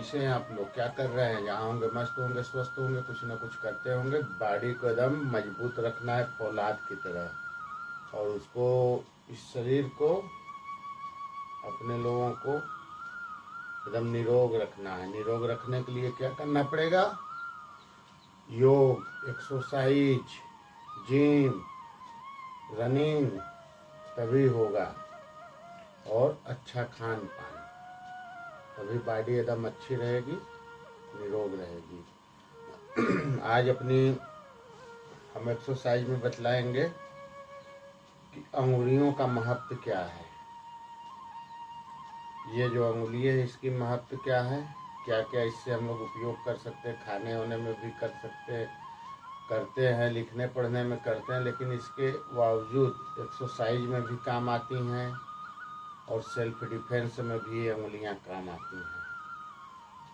कैसे हैं आप लोग, क्या कर रहे हैं? यहाँ होंगे, मस्त होंगे, स्वस्थ होंगे, कुछ ना कुछ करते होंगे। बॉडी को एकदम मजबूत रखना है फौलाद की तरह, और उसको, इस शरीर को, अपने लोगों को एकदम निरोग रखना है। निरोग रखने के लिए क्या करना पड़ेगा? योग, एक्सरसाइज, जिम, रनिंग, तभी होगा। और अच्छा खान पान, तभी बॉडी एकदम अच्छी रहेगी, निरोग रहेगी। आज अपनी हम एक्सरसाइज में बतलाएंगे कि अंगुलियों का महत्व क्या है। ये जो अंगुली है, इसकी महत्व क्या है, क्या क्या इससे हम लोग उपयोग कर सकते हैं। खाने वाने में भी कर सकते, करते हैं, लिखने पढ़ने में करते हैं, लेकिन इसके बावजूद एक्सरसाइज में भी काम आती हैं और सेल्फ डिफेंस में भी ये अंगुलियाँ काम आती हैं।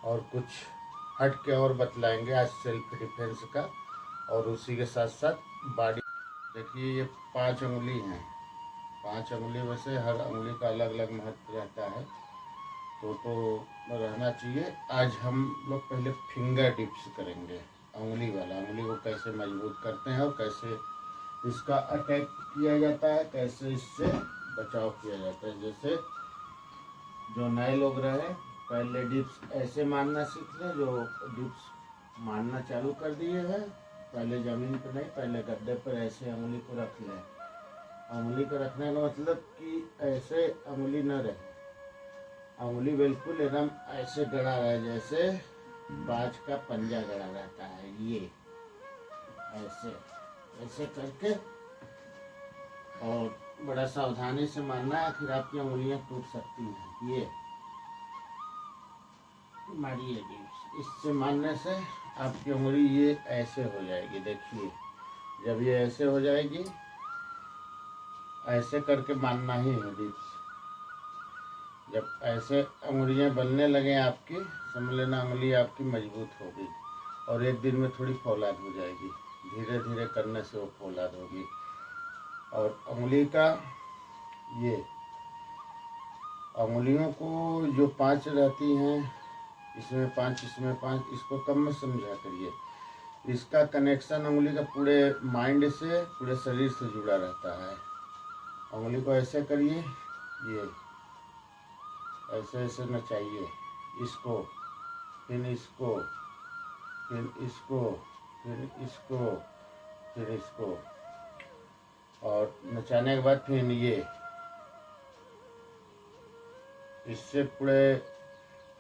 और कुछ हट के और बतलाएंगे आज सेल्फ डिफेंस का, और उसी के साथ साथ बॉडी। देखिए, ये 5 उंगली हैं। 5 उंगली में से हर उंगली का अलग अलग महत्व रहता है, तो रहना चाहिए। आज हम लोग पहले फिंगर टिप्स करेंगे, उंगली वाला। उंगली को कैसे मजबूत करते हैं और कैसे इसका अटैक किया जाता है, कैसे इससे बचाव किया जाता है। जैसे जो नए लोग रहे, पहले डिप्स ऐसे मारना सीख लें। जो डिप्स मारना चालू कर दिए हैं, पहले ज़मीन पर नहीं, पहले गद्दे पर ऐसे उंगली को रख लें। उंगली को रखने का मतलब कि ऐसे उंगली न रहे, उंगली बिल्कुल एकदम ऐसे गड़ा रहे, जैसे बाज का पंजा गड़ा रहता है। ये ऐसे ऐसे करके, और बड़ा सावधानी से मारना है, फिर आपकी उंगलियां टूट सकती हैं। ये मारिए डिप्स, इससे मारने से आपकी उंगली ये ऐसे हो जाएगी। देखिए, जब ये ऐसे हो जाएगी, ऐसे करके मारना ही है डिप्स। जब ऐसे उंगलियां बनने लगे आपकी, समझ लेना उंगली आपकी मजबूत होगी, और एक दिन में थोड़ी फौलाद हो जाएगी। धीरे धीरे करने से वो फौलाद होगी। और उंगली का ये उंगलियों को जो 5 रहती हैं, इसमें 5, इसमें 5, इसको कम में समझा करिए। इसका कनेक्शन उंगली का पूरे माइंड से, पूरे शरीर से जुड़ा रहता है। उंगली को ऐसे करिए, ये ऐसे ऐसे नचाइए, इसको, फिर इसको, फिर इसको, फिर इसको, फिर इसको, और नचाने के बाद फिर ये। इससे पूरे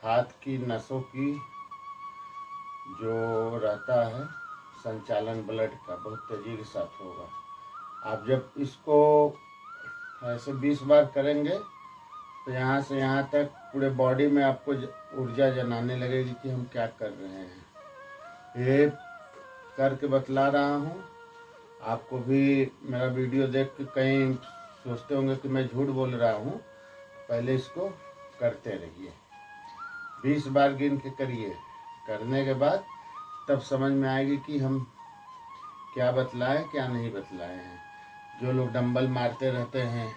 हाथ की नसों की जो रहता है संचालन ब्लड का, बहुत तेजी के साथ होगा। आप जब इसको ऐसे 20 बार करेंगे, तो यहाँ से यहाँ तक पूरे बॉडी में आपको ऊर्जा जनाने लगेगी कि हम क्या कर रहे हैं। ये करके बतला रहा हूँ। आपको भी मेरा वीडियो देख के कहीं सोचते होंगे कि मैं झूठ बोल रहा हूँ, पहले इसको करते रहिए। 20 बार गिन के करिए। करने के बाद तब समझ में आएगी कि हम क्या बतलाएं, क्या नहीं बतलाए हैं। जो लोग डंबल मारते रहते हैं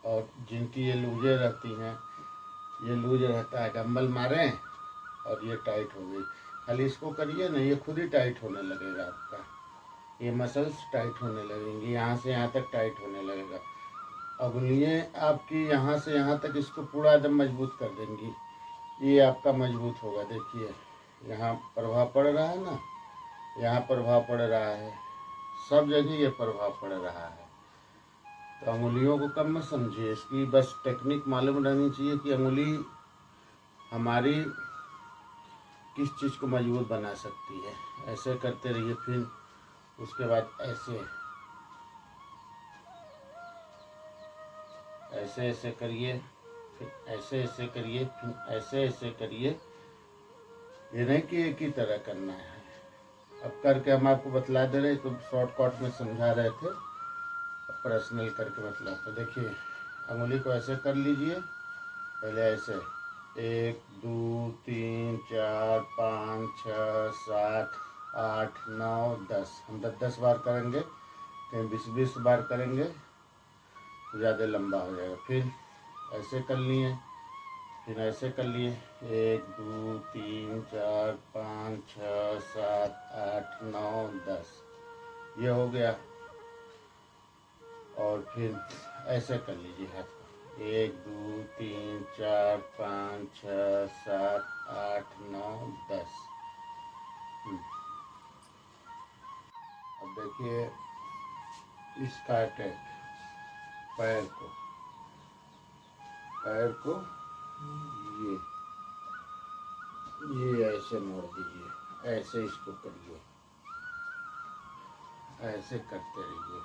और जिनकी ये लूजें रहती हैं, ये लूज रहता है, डंबल मारें और ये टाइट हो गई, खाली इसको करिए ना, ये खुद ही टाइट होने लगेगा। आपका ये मसल्स टाइट होने लगेंगी, यहाँ से यहाँ तक टाइट होने लगेगा। उंगलियाँ आपकी यहाँ से यहाँ तक इसको पूरा एकदम मजबूत कर देंगी। ये आपका मजबूत होगा। देखिए, यहाँ प्रभाव पड़ रहा है ना, यहाँ प्रभाव पड़ रहा है, सब जगह ये प्रभाव पड़ रहा है। तो अंगुलियों को कम मत समझिए, इसकी बस टेक्निक मालूम रहनी चाहिए कि अंगुली हमारी किस चीज़ को मजबूत बना सकती है। ऐसे करते रहिए, फिर उसके बाद ऐसे ऐसे ऐसे करिए, फिर ऐसे ऐसे करिए, फिर ऐसे ऐसे करिए। ये नहीं कि एक ही तरह करना है। अब करके हम आपको बतला दे रहे, तो शॉर्टकट में समझा रहे थे, पर्सनल करके बतलाते। देखिए, अंगुली को ऐसे कर लीजिए, पहले ऐसे 1 2 3 4 5 6 7 8 9 10। हम 10 बार करेंगे, कहीं 20 बार करेंगे तो ज़्यादा लंबा हो जाएगा। फिर ऐसे कर लिए, फिर ऐसे कर लिए 1 2 3 4 5 6 7 8 9 10, ये हो गया। और फिर ऐसे कर लीजिए हाथ को 1 2 3 4 5 6 7 8 9 10। अब देखिए इसका अटैक, पैर को ये ऐसे मोड़ दीजिए, ऐसे इसको करिए, ऐसे करते रहिए।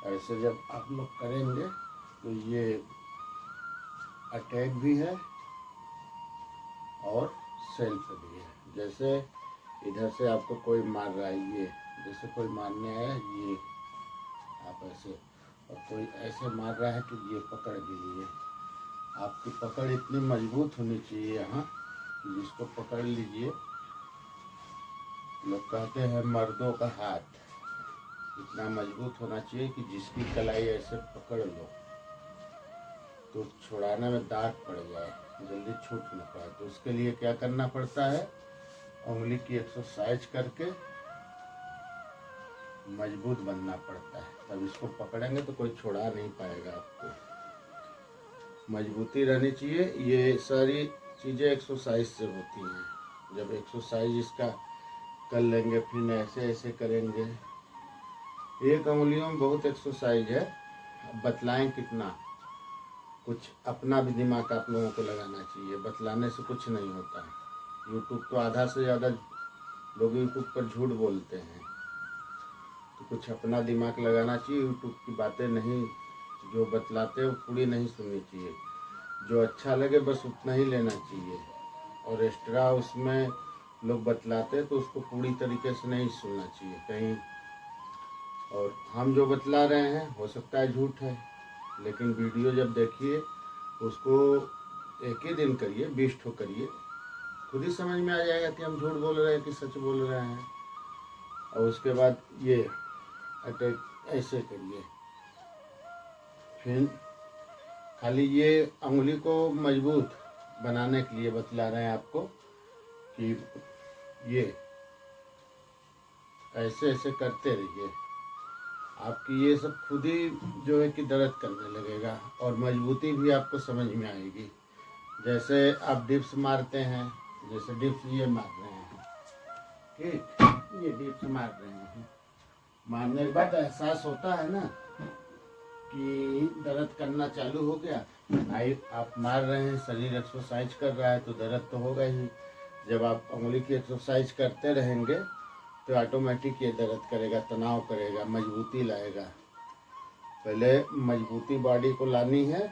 ऐसे जब आप लोग करेंगे तो ये अटैक भी है और सेल्फ भी है। जैसे इधर से आपको कोई मार रहा है, ये जैसे कोई मारने आया, ये आप ऐसे, और कोई ऐसे मार रहा है तो ये पकड़ भी लिए। आपकी पकड़ इतनी मजबूत होनी चाहिए यहाँ कि जिसको पकड़ लीजिए, लोग कहते हैं मर्दों का हाथ इतना मजबूत होना चाहिए कि जिसकी कलाई ऐसे पकड़ लो तो छुड़ाने में दाग पड़ जाए, जल्दी छूट न पाए। तो उसके लिए क्या करना पड़ता है, उंगली की एक्सरसाइज करके मजबूत बनना पड़ता है, तब इसको पकड़ेंगे तो कोई छुड़ा नहीं पाएगा आपको। मजबूती रहनी चाहिए। ये सारी चीज़ें एक्सरसाइज से होती हैं। जब एक्सरसाइज इसका कर लेंगे, फिर ऐसे ऐसे करेंगे। एक उंगलियों में बहुत एक्सरसाइज है, बतलाएं कितना, कुछ अपना भी दिमाग आप लोगों को लगाना चाहिए। बतलाने से कुछ नहीं होता। यूट्यूब तो आधा से ज़्यादा लोग यूट्यूब पर झूठ बोलते हैं, तो कुछ अपना दिमाग लगाना चाहिए। यूट्यूब की बातें नहीं, जो बतलाते हो पूरी नहीं सुननी चाहिए। जो अच्छा लगे बस उतना ही लेना चाहिए, और एक्स्ट्रा उसमें लोग बतलाते तो उसको पूरी तरीके से नहीं सुनना चाहिए कहीं। और हम जो बतला रहे हैं हो सकता है झूठ है, लेकिन वीडियो जब देखिए उसको एक ही दिन करिए, 20 ठो करिए, खुद ही समझ में आ जाएगा कि हम झूठ बोल रहे हैं कि सच बोल रहे हैं। और उसके बाद ये अटैक ऐसे करिए। फिर खाली ये उंगली को मजबूत बनाने के लिए बतला रहे हैं आपको कि ये ऐसे ऐसे करते रहिए। आपकी ये सब खुद ही जो है कि दर्द करने लगेगा, और मजबूती भी आपको समझ में आएगी। जैसे आप डिप्स मारते हैं, जैसे डिप्स ये मार रहे हैं, ठीक, ये डिप्स मार रहे हैं, मारने के बाद एहसास होता है ना कि दर्द करना चालू हो गया। भाई आप मार रहे हैं, शरीर एक्सरसाइज कर रहा है तो दर्द तो होगा ही। जब आप उंगली की एक्सरसाइज करते रहेंगे तो ऑटोमेटिक ये दर्द करेगा, तनाव करेगा, मजबूती लाएगा। पहले मजबूती बॉडी को लानी है,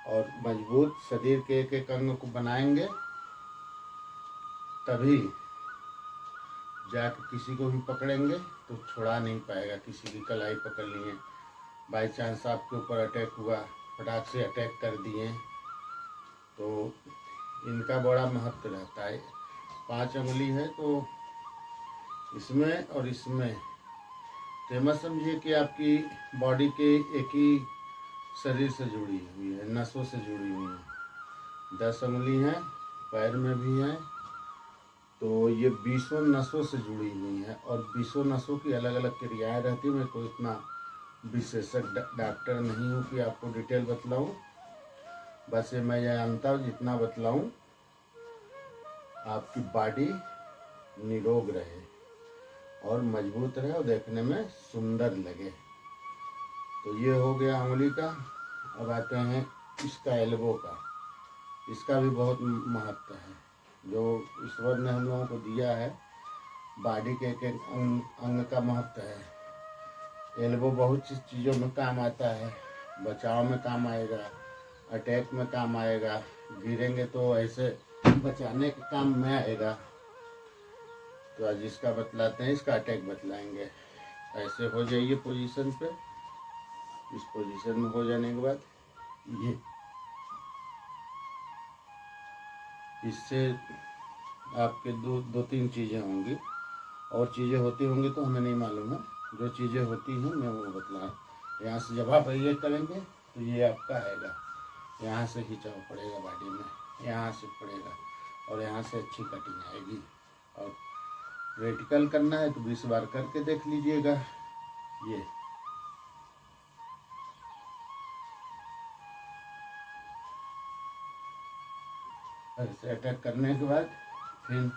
और मजबूत शरीर के एक एक अंग को बनाएंगे, तभी जाकर किसी को भी पकड़ेंगे तो छुड़ा नहीं पाएगा। किसी की कलाई पकड़ लिए, बाई चांस आपके ऊपर अटैक हुआ, फटाक से अटैक कर दिए, तो इनका बड़ा महत्व रहता है। 5 उंगली है तो इसमें और इसमें, तो मत समझिए कि आपकी बॉडी के एक ही शरीर से जुड़ी हुई है, नसों से जुड़ी हुई है। 10 उंगली हैं, पैर में भी हैं, तो ये 20 नसों से जुड़ी हुई हैं, और 20 नसों की अलग अलग क्रियाएं रहती हैं। मैं कोई इतना विशेषज्ञ डॉक्टर नहीं हूँ कि आपको डिटेल बतलाऊँ, बस ये मैं जानता हूँ, जितना बतलाऊँ आपकी बॉडी निरोग रहे और मजबूत रहे और देखने में सुंदर लगे। तो ये हो गया उंगली का। अब आते हैं इसका, एल्बो का। इसका भी बहुत महत्व है, जो ईश्वर ने हम लोगों को दिया है। बॉडी के एक एक अंग का महत्व है। एल्बो बहुत सी चीज़ों में काम आता है, बचाव में काम आएगा, अटैक में काम आएगा, गिरेंगे तो ऐसे बचाने के काम में आएगा। तो आज इसका बतलाते हैं, इसका अटैक बतलाएंगे। ऐसे हो जाइए पोजीशन पे। इस पोजीशन में हो जाने के बाद ये, इससे आपके दो तीन चीज़ें होंगी, और चीज़ें होती होंगी तो हमें नहीं मालूम है। जो चीज़ें होती हैं मैं वो बतला। यहाँ से जब आप ये करेंगे तो ये आपका आएगा, यहाँ से खिंचाव पड़ेगा बॉडी में, यहाँ से पड़ेगा और यहाँ से अच्छी कटिंग आएगी। और वर्टिकल करना है तो 20 बार करके देख लीजिएगा। ये ऐसे अटैक करने के बाद फिर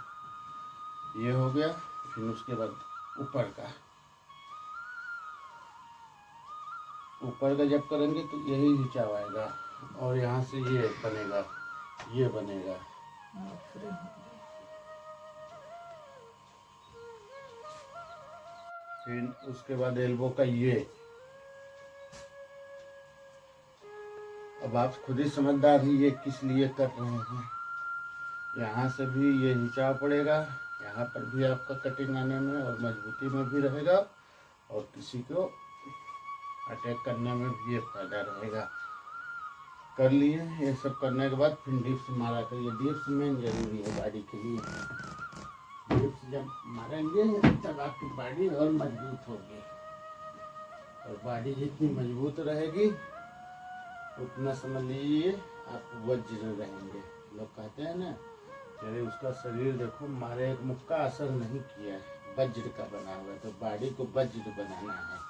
ये हो गया। फिर उसके बाद ऊपर का जब करेंगे तो यही खिंचाव आएगा और यहाँ से ये बनेगा, ये बनेगा। फिर उसके बाद एल्बो का ये। अब आप खुद ही समझदार ही ये किस लिए कर रहे हैं। यहाँ से भी ये खिंचाव पड़ेगा, यहाँ पर भी आपका कटिंग आने में और मजबूती में भी रहेगा और किसी को अटैक करने में भी ये फायदा रहेगा। कर लिए ये सब करने के बाद फिर डिप्स मारा करिए। डिप्स मेन जरूरी है बॉडी के लिए। डिप्स जब मारेंगे तब आपकी बॉडी और मजबूत होगी और बॉडी जितनी मजबूत रहेगी उतना समझ लीजिए आप वज्र रहेंगे। लोग कहते हैं ना, अरे उसका शरीर देखो मारे एक मुक्का असर नहीं किया है, वज्र का बना हुआ है। तो बॉडी को वज्र बनाना है।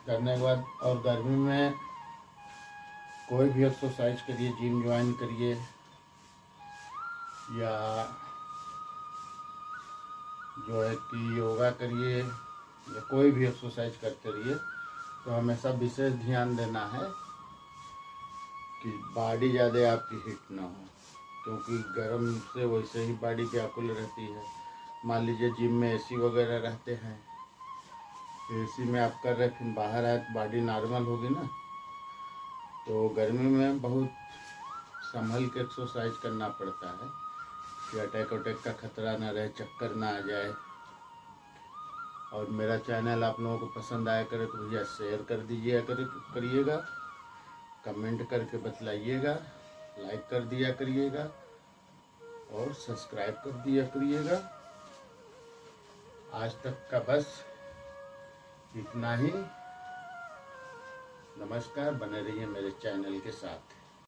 करने के बाद और गर्मी में कोई भी एक्सरसाइज करिए, जिम ज्वाइन करिए या जो है कि योगा करिए या कोई भी एक्सरसाइज करते रहिए, तो हमेशा विशेष ध्यान देना है कि बॉडी ज़्यादा आपकी हिट ना हो, क्योंकि गर्म से वैसे ही बॉडी व्याकुल रहती है। मान लीजिए जिम में एसी वगैरह रहते हैं, एसी में आप कर रहे फिर बाहर आए तो बॉडी नॉर्मल होगी ना। तो गर्मी में बहुत संभल के एक्सरसाइज करना पड़ता है कि अटैक का खतरा ना रहे, चक्कर ना आ जाए। और मेरा चैनल आप लोगों को पसंद आया करे तो भैया शेयर कर दीजिए करिएगा, कमेंट करके बतलाइएगा, लाइक कर दिया करिएगा और सब्सक्राइब कर दिया करिएगा। आज तक का बस इतना ही। नमस्कार, बने रहिए मेरे चैनल के साथ।